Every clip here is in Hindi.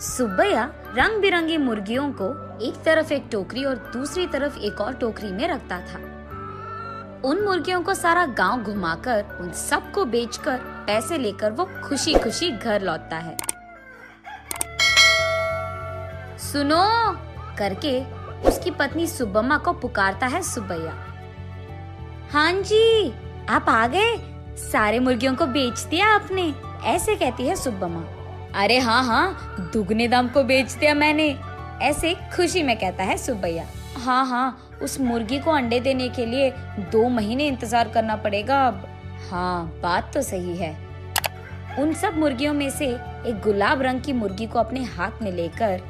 सुब्बैया रंग बिरंगी मुर्गियों को एक तरफ एक टोकरी और दूसरी तरफ एक और टोकरी में रखता था। उन मुर्गियों को सारा गांव घुमाकर उन सबको बेचकर पैसे लेकर वो खुशी खुशी घर लौटता है। सुनो करके उसकी पत्नी सुब्बम्मा को पुकारता है सुब्बैया। हाँ जी, आप आ गए, सारे मुर्गियों को बेच दिया आपने, ऐसे कहती है सुब्बम्मा। अरे हाँ, दुगने दाम को बेच दिया मैंने, ऐसे खुशी में कहता है सुब्बैया। हाँ, उस मुर्गी को अंडे देने के लिए 2 महीने इंतजार करना पड़ेगा अब। हाँ, बात तो सही है। उन सब मुर्गियों में से एक गुलाब रंग की मुर्गी को अपने हाथ में लेकर,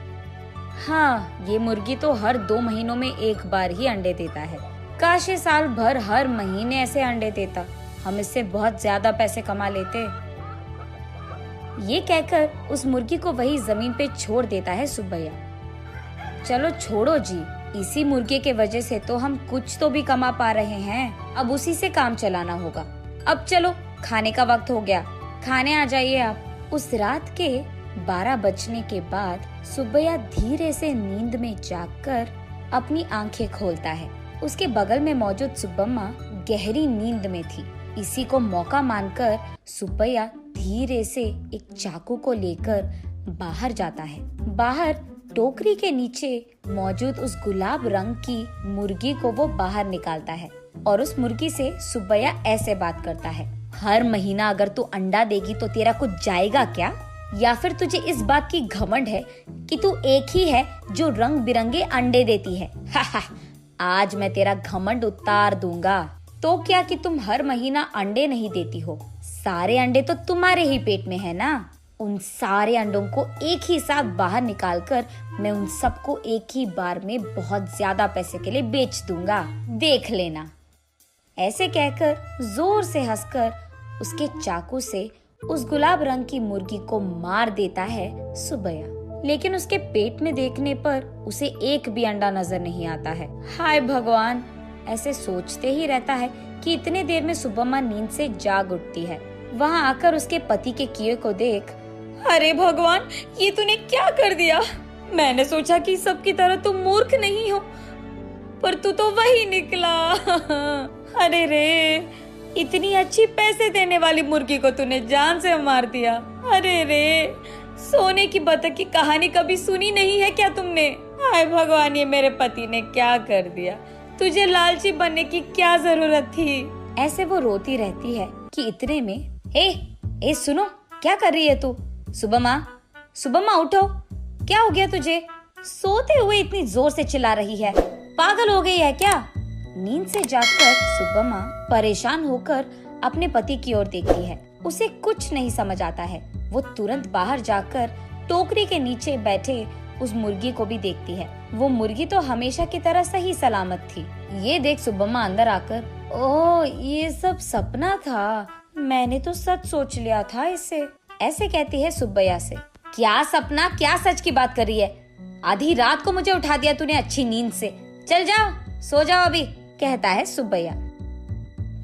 हाँ, ये मुर्गी तो हर 2 महीनों में एक बार ही अंडे देता है। काश ये साल भर हर महीने ऐसे अंडे देता, हम इससे बहुत ज्यादा पैसे कमा लेते। ये कहकर उस मुर्गी को वही जमीन पे छोड़ देता है सुब्बैया। चलो छोड़ो जी, इसी मुर्गे के वजह से तो हम कुछ तो भी कमा पा रहे हैं, अब उसी से काम चलाना होगा। अब चलो, खाने का वक्त हो गया, खाने आ जाइए आप। उस रात के 12 बजने के बाद सुब्बैया धीरे से नींद में जागकर अपनी आंखें खोलता है। उसके बगल में मौजूद सुब्बम्मा गहरी नींद में थी। इसी को मौका मानकर सुब्बैया धीरे से एक चाकू को लेकर बाहर जाता है। बाहर टोकरी के नीचे मौजूद उस गुलाब रंग की मुर्गी को वो बाहर निकालता है और उस मुर्गी से सुब्बैया ऐसे बात करता है। हर महीना अगर तू अंडा देगी तो तेरा कुछ जाएगा क्या? या फिर तुझे इस बात की घमंड है कि तू एक ही है जो रंग बिरंगे अंडे देती है? आज मैं तेरा घमंड उतार दूंगा। तो क्या कि तुम हर महीना अंडे नहीं देती हो, सारे अंडे तो तुम्हारे ही पेट में है ना। उन सारे अंडों को एक ही साथ बाहर निकालकर मैं उन सबको एक ही बार में बहुत ज्यादा पैसे के लिए बेच दूंगा, देख लेना। ऐसे कहकर जोर से हंसकर उसके चाकू से उस गुलाब रंग की मुर्गी को मार देता है सुब्बैया। लेकिन उसके पेट में देखने पर उसे एक भी अंडा नजर नहीं आता है। हाय भगवान, ऐसे सोचते ही रहता है कि इतने देर में सुब्बम्मा नींद से जाग उठती है। वहाँ आकर उसके पति के किए को देख, अरे भगवान, ये तूने क्या कर दिया? मैंने सोचा कि सबकी तरह तुम मूर्ख नहीं हो, पर तू तो वही निकला। अरे रे, इतनी अच्छी पैसे देने वाली मुर्गी को तूने जान से मार दिया। अरे रे, सोने की बतख की कहानी कभी सुनी नहीं है क्या तुमने? हाय भगवान, ये मेरे पति ने क्या कर दिया? तुझे लालची बनने की क्या जरूरत थी? ऐसे वो रोती रहती है कि इतने में ए सुनो, क्या कर रही है तू? सुब्बम्मा उठो, क्या हो गया तुझे? सोते हुए इतनी जोर से चिल्ला रही है, पागल हो गई है क्या? नींद से जागकर सुब्बम्मा परेशान होकर अपने पति की ओर देखती है। उसे कुछ नहीं समझ आता है। वो तुरंत बाहर जाकर टोकरी के नीचे बैठे उस मुर्गी को भी देखती है। वो मुर्गी तो हमेशा की तरह सही सलामत थी। ये देख सुब्बम्मा अंदर आकर, ओह, ये सब सपना था, मैंने तो सच सोच लिया था इसे, ऐसे कहती है सुब्बैया से। क्या सपना, क्या सच की बात कर रही है? आधी रात को मुझे उठा दिया तूने अच्छी नींद से। चल जाओ, सो जाओ अभी, कहता है सुब्बैया।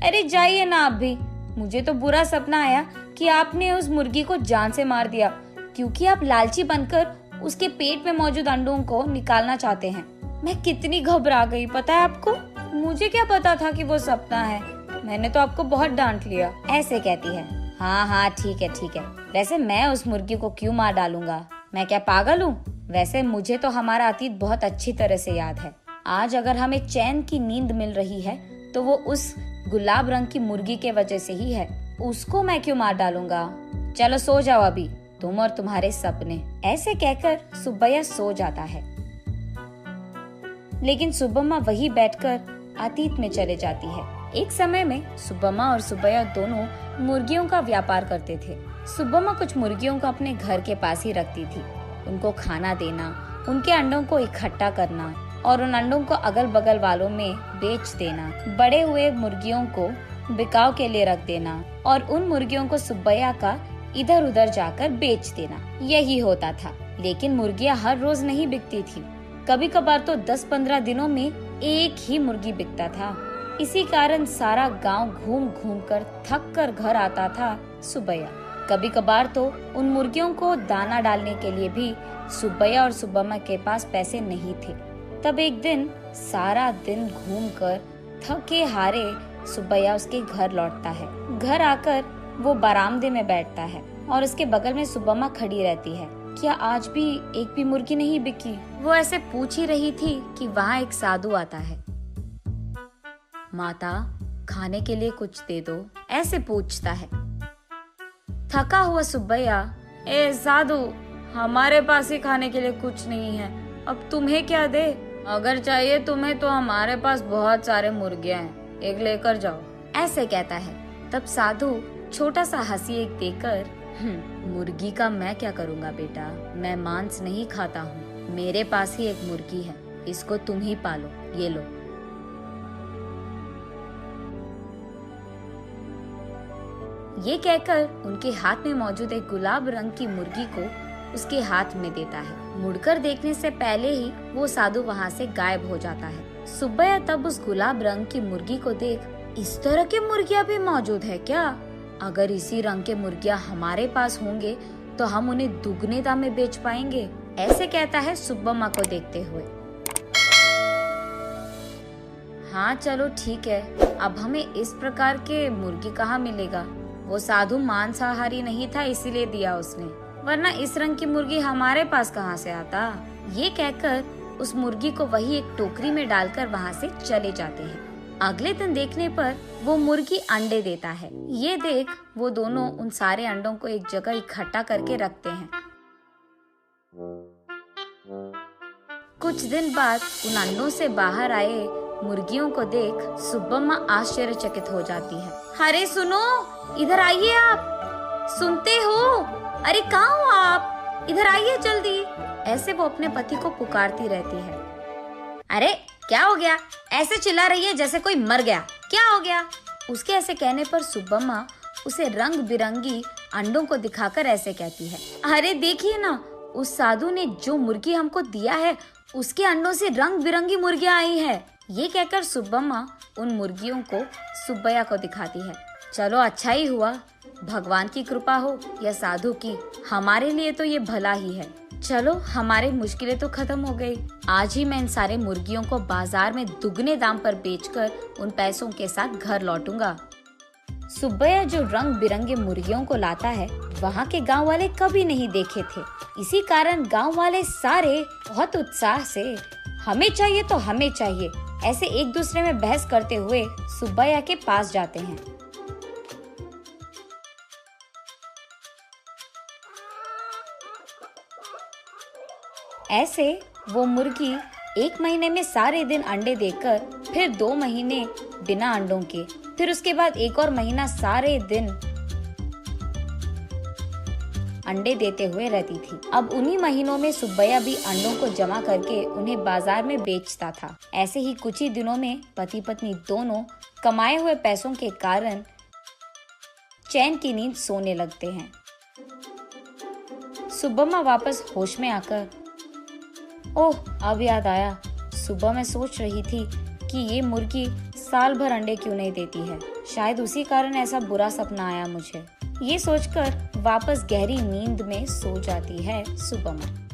अरे जाइए ना आप भी, मुझे तो बुरा सपना आया कि आपने उस मुर्गी को जान से मार दिया, क्योंकि आप लालची बनकर उसके पेट में मौजूद अंडों को निकालना चाहते हैं। मैं कितनी घबरा गई पता है आपको? मुझे क्या पता था कि वो सपना है, मैंने तो आपको बहुत डांट लिया, ऐसे कहती है। हाँ, ठीक है। वैसे मैं उस मुर्गी को क्यों मार डालूंगा? मैं क्या पागल हूँ? वैसे मुझे तो हमारा अतीत बहुत अच्छी तरह से याद है। आज अगर हमें चैन की नींद मिल रही है तो वो उस गुलाब रंग की मुर्गी के वजह से ही है। उसको मैं क्यों मार डालूंगा? चलो सो जाओ अभी, तुम और तुम्हारे सपने। ऐसे कहकर सुब्बैया सो जाता है। लेकिन सुब्बम्मा वही बैठकर अतीत में चले जाती है। एक समय में सुब्बम्मा और सुब्बैया दोनों मुर्गियों का व्यापार करते थे। सुब्बम्मा कुछ मुर्गियों को अपने घर के पास ही रखती थी। उनको खाना देना, उनके अंडों को इकट्ठा करना और उन अंडों को अगल बगल वालों में बेच देना, बड़े हुए मुर्गियों को बिकाव के लिए रख देना और उन मुर्गियों को सुब्बैया का इधर उधर जाकर बेच देना, यही होता था। लेकिन मुर्गियां हर रोज नहीं बिकती थी, कभी कभार तो 10-15 दिनों में एक ही मुर्गी बिकता था। इसी कारण सारा गांव घूम घूम कर थक कर घर आता था सुब्बैया। कभी कभार तो उन मुर्गियों को दाना डालने के लिए भी सुब्बैया और सुब्बम्मा के पास पैसे नहीं थे। तब एक दिन सारा दिन घूमकर थके हारे सुब्बैया उसके घर लौटता है। घर आकर वो बरामदे में बैठता है और उसके बगल में सुब्बम्मा खड़ी रहती है। क्या आज भी एक भी मुर्गी नहीं बिकी? वो ऐसे पूछ ही रही थी कि वहाँ एक साधु आता है। माता, खाने के लिए कुछ दे दो, ऐसे पूछता है। थका हुआ सुब्बैया, ए साधु, हमारे पास ही खाने के लिए कुछ नहीं है, अब तुम्हें क्या दे? अगर चाहिए तुम्हें तो हमारे पास बहुत सारे मुर्गियां हैं, एक लेकर जाओ, ऐसे कहता है। तब साधु छोटा सा हंसी एक देकर, मुर्गी का मैं क्या करूँगा बेटा, मैं मांस नहीं खाता हूँ, मेरे पास ही एक मुर्गी है, इसको तुम ही पालो, ये लो। ये कहकर उनके हाथ में मौजूद एक गुलाब रंग की मुर्गी को उसके हाथ में देता है। मुड़कर देखने से पहले ही वो साधु वहाँ से गायब हो जाता है। सुब्बैया तब उस गुलाब रंग की मुर्गी को देख, इस तरह की मुर्गियाँ भी मौजूद है क्या? अगर इसी रंग के मुर्गियाँ हमारे पास होंगे तो हम उन्हें दुगने दाम में बेच पाएंगे, ऐसे कहता है सुब्बम्मा को देखते हुए। हाँ चलो ठीक है, अब हमें इस प्रकार के मुर्गी कहाँ मिलेगा? वो साधु मांसाहारी नहीं था इसीलिए दिया उसने, वरना इस रंग की मुर्गी हमारे पास कहाँ से आता? ये कहकर उस मुर्गी को वही एक टोकरी में डालकर वहाँ से चले जाते हैं। अगले दिन देखने पर वो मुर्गी अंडे देता है। ये देख वो दोनों उन सारे अंडों को एक जगह इकट्ठा करके रखते हैं। कुछ दिन बाद उन अंडों से बाहर आए मुर्गियों को देख सुब्बम्मा आश्चर्यचकित हो जाती है। अरे सुनो, इधर आइए आप, सुनते हो? अरे कहाँ हो आप? इधर आइए जल्दी, ऐसे वो अपने पति को पुकारती रहती है। अरे क्या हो गया? ऐसे चिल्ला रही है जैसे कोई मर गया, क्या हो गया? उसके ऐसे कहने पर सुब्बम्मा उसे रंग बिरंगी अंडों को दिखाकर ऐसे कहती है, अरे देखिए ना, उस साधु ने जो मुर्गी हमको दिया है उसके अंडों से रंग बिरंगी मुर्गियाँ आई है। ये कहकर सुब्बम्मा उन मुर्गियों को सुब्बैया को दिखाती है। चलो अच्छा ही हुआ, भगवान की कृपा हो या साधु की, हमारे लिए तो ये भला ही है। चलो हमारी मुश्किलें तो खत्म हो गई। आज ही मैं इन सारे मुर्गियों को बाजार में दुगने दाम पर बेचकर उन पैसों के साथ घर लौटूंगा। सुब्बैया जो रंग बिरंगे मुर्गियों को लाता है वहाँ के गांव वाले कभी नहीं देखे थे। इसी कारण गांव वाले सारे बहुत उत्साह से हमें चाहिए तो हमें चाहिए ऐसे एक दूसरे में बहस करते हुए सुब्बैया के पास जाते हैं। ऐसे वो मुर्गी 1 महीने में सारे दिन अंडे देकर, फिर 2 महीने बिना अंडों के, फिर उसके बाद 1 और महीना सारे दिन अंडे देते हुए रहती थी। अब उन्हीं महीनों में सुब्बैया भी अंडों को जमा करके उन्हें बाजार में बेचता था। ऐसे ही कुछ ही दिनों में पति पत्नी दोनों कमाए हुए पैसों के कारण चैन की नींद सोने लगते हैं। सुब्बम्मा वापस होश में आकर, ओह अब याद आया, सुबह मैं सोच रही थी कि ये मुर्गी साल भर अंडे क्यों नहीं देती है, शायद उसी कारण ऐसा बुरा सपना आया मुझे। ये सोचकर वापस गहरी नींद में सो जाती है सुब्बम्मा।